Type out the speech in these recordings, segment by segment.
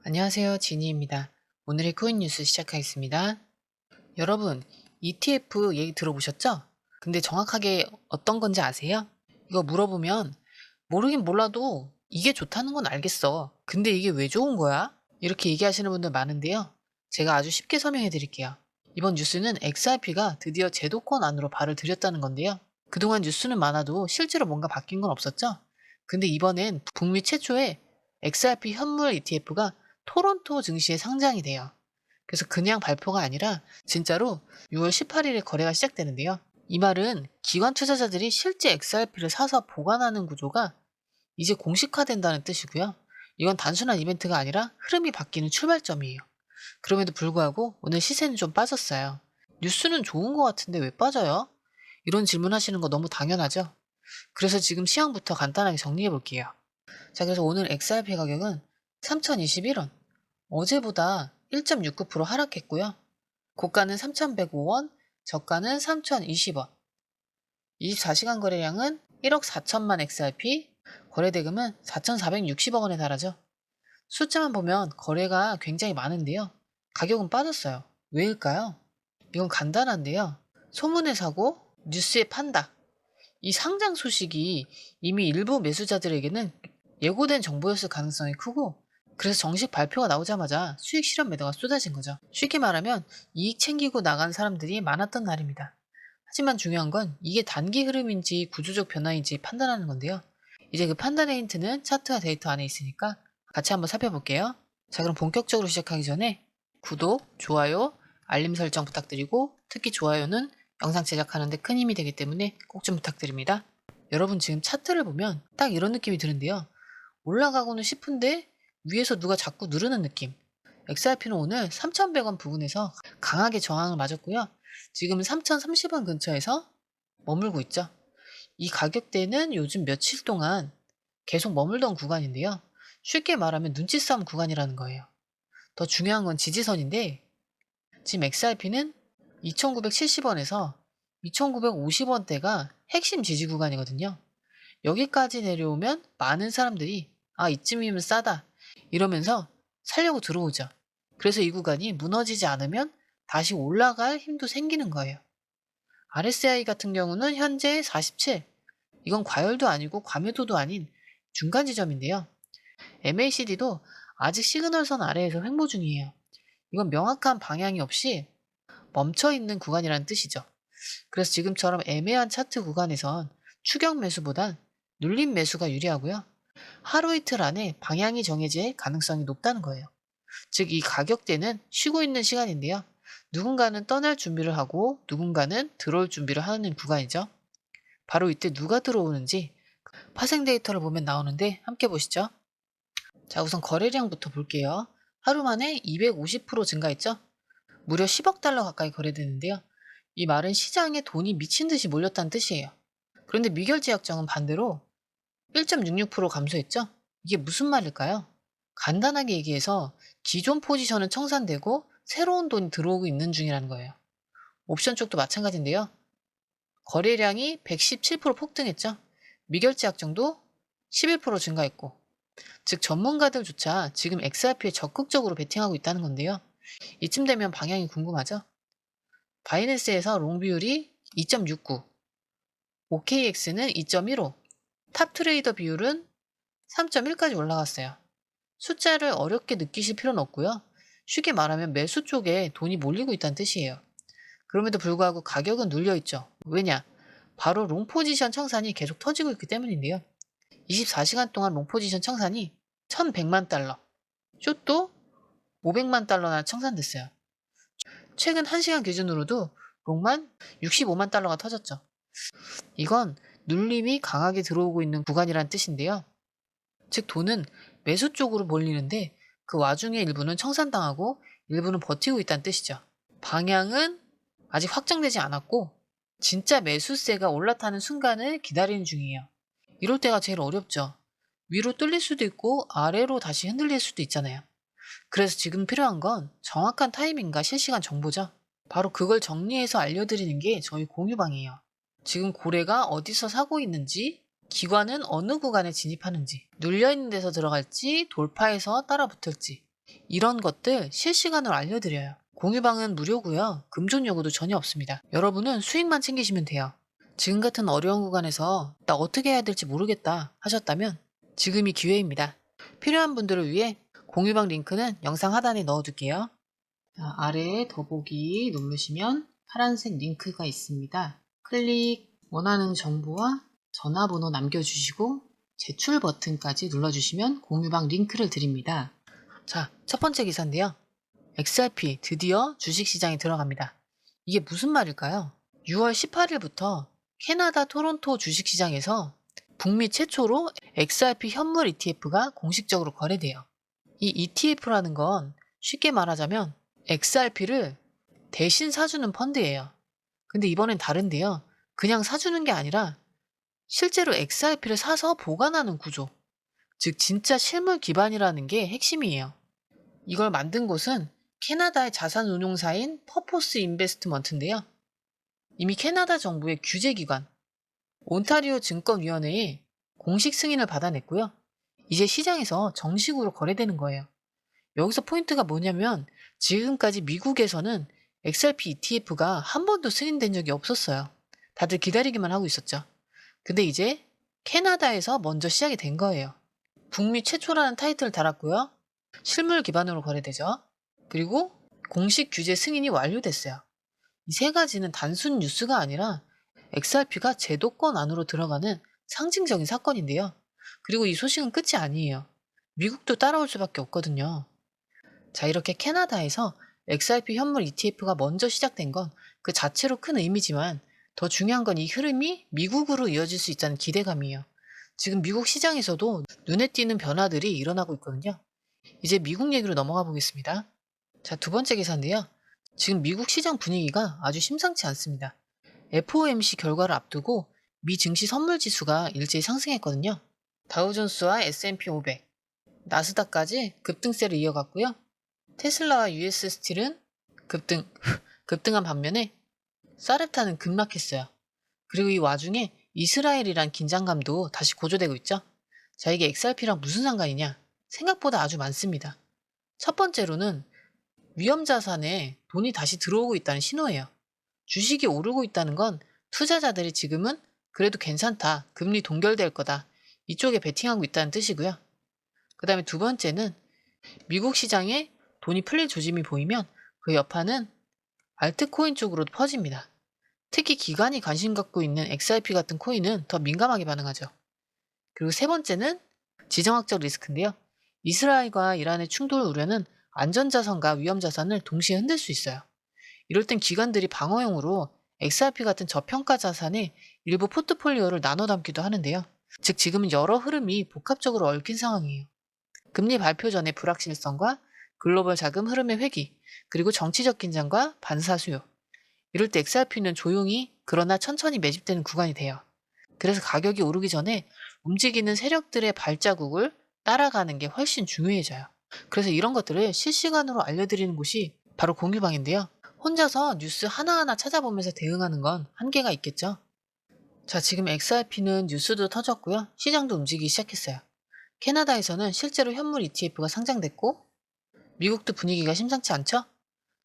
안녕하세요. 지니입니다. 오늘의 코인 뉴스 시작하겠습니다. 여러분, ETF 얘기 들어보셨죠? 근데 정확하게 어떤 건지 아세요? 이거 물어보면 모르긴 몰라도 이게 좋다는 건 알겠어. 근데 이게 왜 좋은 거야? 이렇게 얘기하시는 분들 많은데요. 제가 아주 쉽게 설명해 드릴게요. 이번 뉴스는 XRP가 드디어 제도권 안으로 발을 들였다는 건데요. 그동안 뉴스는 많아도 실제로 뭔가 바뀐 건 없었죠? 근데 이번엔 북미 최초의 XRP 현물 ETF가 토론토 증시에 상장이 돼요. 그래서 그냥 발표가 아니라 진짜로 6월 18일에 거래가 시작되는데요. 이 말은 기관 투자자들이 실제 XRP를 사서 보관하는 구조가 이제 공식화된다는 뜻이고요. 이건 단순한 이벤트가 아니라 흐름이 바뀌는 출발점이에요. 그럼에도 불구하고 오늘 시세는 좀 빠졌어요. 뉴스는 좋은 것 같은데 왜 빠져요? 이런 질문 하시는 거 너무 당연하죠? 그래서 지금 시황부터 간단하게 정리해 볼게요. 자, 그래서 오늘 XRP 가격은 3021원. 어제보다 1.69% 하락했고요. 고가는 3,105원, 저가는 3,020원. 24시간 거래량은 1억 4천만 XRP, 거래대금은 4,460억 원에 달하죠. 숫자만 보면 거래가 굉장히 많은데요. 가격은 빠졌어요. 왜일까요? 이건 간단한데요. 소문에 사고, 뉴스에 판다. 이 상장 소식이 이미 일부 매수자들에게는 예고된 정보였을 가능성이 크고, 그래서 정식 발표가 나오자마자 수익 실현 매도가 쏟아진 거죠. 쉽게 말하면 이익 챙기고 나간 사람들이 많았던 날입니다. 하지만 중요한 건 이게 단기 흐름인지 구조적 변화인지 판단하는 건데요. 이제 그 판단의 힌트는 차트와 데이터 안에 있으니까 같이 한번 살펴볼게요. 자, 그럼 본격적으로 시작하기 전에 구독, 좋아요, 알림 설정 부탁드리고, 특히 좋아요는 영상 제작하는데 큰 힘이 되기 때문에 꼭 좀 부탁드립니다. 여러분, 지금 차트를 보면 딱 이런 느낌이 드는데요. 올라가고는 싶은데 위에서 누가 자꾸 누르는 느낌. XRP는 오늘 3,100원 부근에서 강하게 저항을 맞았고요. 지금은 3,030원 근처에서 머물고 있죠. 이 가격대는 요즘 며칠 동안 계속 머물던 구간인데요. 쉽게 말하면 눈치 싸움 구간이라는 거예요. 더 중요한 건 지지선인데, 지금 XRP는 2,970원에서 2,950원대가 핵심 지지 구간이거든요. 여기까지 내려오면 많은 사람들이 이쯤이면 싸다 이러면서 살려고 들어오죠. 그래서 이 구간이 무너지지 않으면 다시 올라갈 힘도 생기는 거예요. RSI 같은 경우는 현재 47. 이건 과열도 아니고 과매도도 아닌 중간 지점인데요. MACD도 아직 시그널선 아래에서 횡보 중이에요. 이건 명확한 방향이 없이 멈춰 있는 구간이라는 뜻이죠. 그래서 지금처럼 애매한 차트 구간에선 추격 매수보단 눌림 매수가 유리하고요. 하루 이틀 안에 방향이 정해질 가능성이 높다는 거예요. 즉, 이 가격대는 쉬고 있는 시간인데요. 누군가는 떠날 준비를 하고 누군가는 들어올 준비를 하는 구간이죠. 바로 이때 누가 들어오는지 파생 데이터를 보면 나오는데 함께 보시죠. 자, 우선 거래량부터 볼게요. 하루 만에 250% 증가했죠? 무려 10억 달러 가까이 거래되는데요. 이 말은 시장에 돈이 미친 듯이 몰렸다는 뜻이에요. 그런데 미결제 약정은 반대로 1.66% 감소했죠? 이게 무슨 말일까요? 간단하게 얘기해서 기존 포지션은 청산되고 새로운 돈이 들어오고 있는 중이라는 거예요. 옵션 쪽도 마찬가지인데요. 거래량이 117% 폭등했죠? 미결제 약정도 11% 증가했고, 즉 전문가들조차 지금 XRP에 적극적으로 베팅하고 있다는 건데요. 이쯤 되면 방향이 궁금하죠? 바이낸스에서 롱 비율이 2.69, OKX는 2.15, 탑 트레이더 비율은 3.1까지 올라갔어요. 숫자를 어렵게 느끼실 필요는 없고요. 쉽게 말하면 매수 쪽에 돈이 몰리고 있다는 뜻이에요. 그럼에도 불구하고 가격은 눌려있죠. 왜냐? 바로 롱 포지션 청산이 계속 터지고 있기 때문인데요. 24시간 동안 롱 포지션 청산이 1,100만 달러, 숏도 500만 달러나 청산됐어요. 최근 1시간 기준으로도 롱만 65만 달러가 터졌죠. 이건 눌림이 강하게 들어오고 있는 구간이란 뜻인데요. 즉 돈은 매수 쪽으로 몰리는데 그 와중에 일부는 청산당하고 일부는 버티고 있다는 뜻이죠. 방향은 아직 확정되지 않았고 진짜 매수세가 올라타는 순간을 기다리는 중이에요. 이럴 때가 제일 어렵죠. 위로 뚫릴 수도 있고 아래로 다시 흔들릴 수도 있잖아요. 그래서 지금 필요한 건 정확한 타이밍과 실시간 정보죠. 바로 그걸 정리해서 알려드리는 게 저희 공유방이에요. 지금 고래가 어디서 사고 있는지, 기관은 어느 구간에 진입하는지, 눌려있는 데서 들어갈지, 돌파해서 따라 붙을지, 이런 것들 실시간으로 알려드려요. 공유방은 무료고요. 금전 요구도 전혀 없습니다. 여러분은 수익만 챙기시면 돼요. 지금 같은 어려운 구간에서 나 어떻게 해야 될지 모르겠다 하셨다면 지금이 기회입니다. 필요한 분들을 위해 공유방 링크는 영상 하단에 넣어둘게요. 자, 아래에 더보기 누르시면 파란색 링크가 있습니다. 클릭, 원하는 정보와 전화번호 남겨주시고 제출 버튼까지 눌러주시면 공유방 링크를 드립니다. 자, 첫 번째 기사인데요. XRP 드디어 주식시장에 들어갑니다. 이게 무슨 말일까요? 6월 18일부터 캐나다 토론토 주식시장에서 북미 최초로 XRP 현물 ETF가 공식적으로 거래돼요. 이 ETF라는 건 쉽게 말하자면 XRP를 대신 사주는 펀드예요. 근데 이번엔 다른데요. 그냥 사주는 게 아니라 실제로 XRP를 사서 보관하는 구조. 즉 진짜 실물 기반이라는 게 핵심이에요. 이걸 만든 곳은 캐나다의 자산운용사인 퍼포스 인베스트먼트인데요. 이미 캐나다 정부의 규제기관 온타리오 증권위원회에 공식 승인을 받아냈고요. 이제 시장에서 정식으로 거래되는 거예요. 여기서 포인트가 뭐냐면 지금까지 미국에서는 XRP ETF가 한 번도 승인된 적이 없었어요. 다들 기다리기만 하고 있었죠. 근데 이제 캐나다에서 먼저 시작이 된 거예요. 북미 최초라는 타이틀을 달았고요. 실물 기반으로 거래되죠. 그리고 공식 규제 승인이 완료됐어요. 이 세 가지는 단순 뉴스가 아니라 XRP가 제도권 안으로 들어가는 상징적인 사건인데요. 그리고 이 소식은 끝이 아니에요. 미국도 따라올 수밖에 없거든요. 자, 이렇게 캐나다에서 XRP 현물 ETF가 먼저 시작된 건 그 자체로 큰 의미지만 더 중요한 건 이 흐름이 미국으로 이어질 수 있다는 기대감이에요. 지금 미국 시장에서도 눈에 띄는 변화들이 일어나고 있거든요. 이제 미국 얘기로 넘어가 보겠습니다. 자, 두 번째 기사인데요. 지금 미국 시장 분위기가 아주 심상치 않습니다. FOMC 결과를 앞두고 미 증시 선물 지수가 일제히 상승했거든요. 다우존스와 S&P 500, 나스닥까지 급등세를 이어갔고요. 테슬라와 US 스틸은 급등한 반면에 사렙타는 급락했어요. 그리고 이 와중에 이스라엘이란 긴장감도 다시 고조되고 있죠. 자, 이게 XRP랑 무슨 상관이냐? 생각보다 아주 많습니다. 첫 번째로는 위험자산에 돈이 다시 들어오고 있다는 신호예요. 주식이 오르고 있다는 건 투자자들이 지금은 그래도 괜찮다, 금리 동결될 거다, 이쪽에 베팅하고 있다는 뜻이고요. 그 다음에 두 번째는 미국 시장에 돈이 풀릴 조짐이 보이면 그 여파는 알트코인 쪽으로도 퍼집니다. 특히 기관이 관심 갖고 있는 XRP 같은 코인은 더 민감하게 반응하죠. 그리고 세 번째는 지정학적 리스크인데요. 이스라엘과 이란의 충돌 우려는 안전자산과 위험자산을 동시에 흔들 수 있어요. 이럴 땐 기관들이 방어용으로 XRP 같은 저평가 자산의 일부 포트폴리오를 나눠 담기도 하는데요. 즉 지금은 여러 흐름이 복합적으로 얽힌 상황이에요. 금리 발표 전의 불확실성과 글로벌 자금 흐름의 회귀, 그리고 정치적 긴장과 반사 수요. 이럴 때 XRP는 조용히 그러나 천천히 매집되는 구간이 돼요. 그래서 가격이 오르기 전에 움직이는 세력들의 발자국을 따라가는 게 훨씬 중요해져요. 그래서 이런 것들을 실시간으로 알려드리는 곳이 바로 공유방인데요. 혼자서 뉴스 하나하나 찾아보면서 대응하는 건 한계가 있겠죠. 자, 지금 XRP는 뉴스도 터졌고요. 시장도 움직이기 시작했어요. 캐나다에서는 실제로 현물 ETF가 상장됐고 미국도 분위기가 심상치 않죠?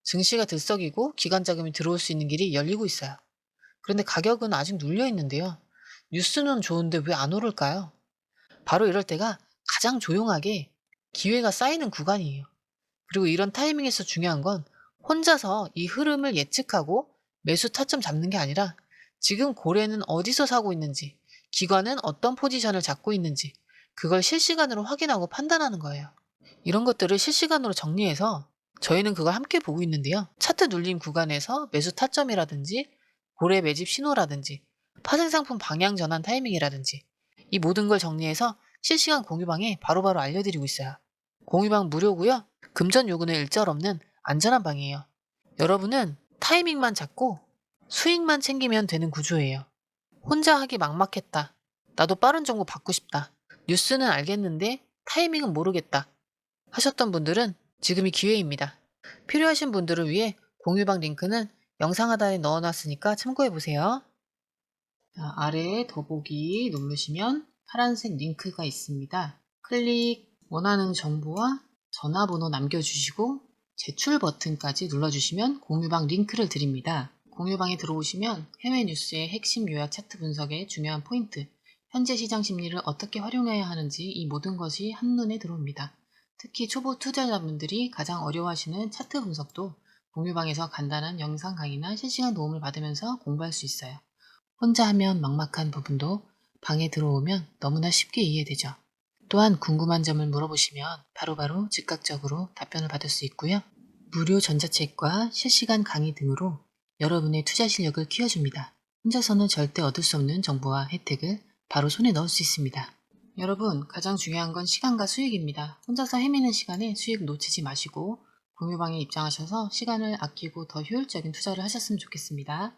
증시가 들썩이고 기관 자금이 들어올 수 있는 길이 열리고 있어요. 그런데 가격은 아직 눌려 있는데요. 뉴스는 좋은데 왜 안 오를까요? 바로 이럴 때가 가장 조용하게 기회가 쌓이는 구간이에요. 그리고 이런 타이밍에서 중요한 건 혼자서 이 흐름을 예측하고 매수 타점 잡는 게 아니라 지금 고래는 어디서 사고 있는지, 기관은 어떤 포지션을 잡고 있는지, 그걸 실시간으로 확인하고 판단하는 거예요. 이런 것들을 실시간으로 정리해서 저희는 그걸 함께 보고 있는데요. 차트 눌림 구간에서 매수 타점이라든지 고래 매집 신호라든지 파생상품 방향 전환 타이밍이라든지 이 모든 걸 정리해서 실시간 공유방에 바로바로 알려드리고 있어요. 공유방 무료고요. 금전 요구는 일절 없는 안전한 방이에요. 여러분은 타이밍만 잡고 수익만 챙기면 되는 구조예요. 혼자 하기 막막했다. 나도 빠른 정보 받고 싶다. 뉴스는 알겠는데 타이밍은 모르겠다. 하셨던 분들은 지금이 기회입니다. 필요하신 분들을 위해 공유방 링크는 영상 하단에 넣어놨으니까 참고해보세요. 아래에 더보기 누르시면 파란색 링크가 있습니다. 클릭, 원하는 정보와 전화번호 남겨주시고 제출 버튼까지 눌러주시면 공유방 링크를 드립니다. 공유방에 들어오시면 해외 뉴스의 핵심 요약 차트 분석의 중요한 포인트, 현재 시장 심리를 어떻게 활용해야 하는지 이 모든 것이 한눈에 들어옵니다. 특히 초보 투자자분들이 가장 어려워하시는 차트 분석도 공유방에서 간단한 영상 강의나 실시간 도움을 받으면서 공부할 수 있어요. 혼자 하면 막막한 부분도 방에 들어오면 너무나 쉽게 이해되죠. 또한 궁금한 점을 물어보시면 바로바로 즉각적으로 답변을 받을 수 있고요. 무료 전자책과 실시간 강의 등으로 여러분의 투자 실력을 키워줍니다. 혼자서는 절대 얻을 수 없는 정보와 혜택을 바로 손에 넣을 수 있습니다. 여러분, 가장 중요한 건 시간과 수익입니다. 혼자서 헤매는 시간에 수익 놓치지 마시고 공유방에 입장하셔서 시간을 아끼고 더 효율적인 투자를 하셨으면 좋겠습니다.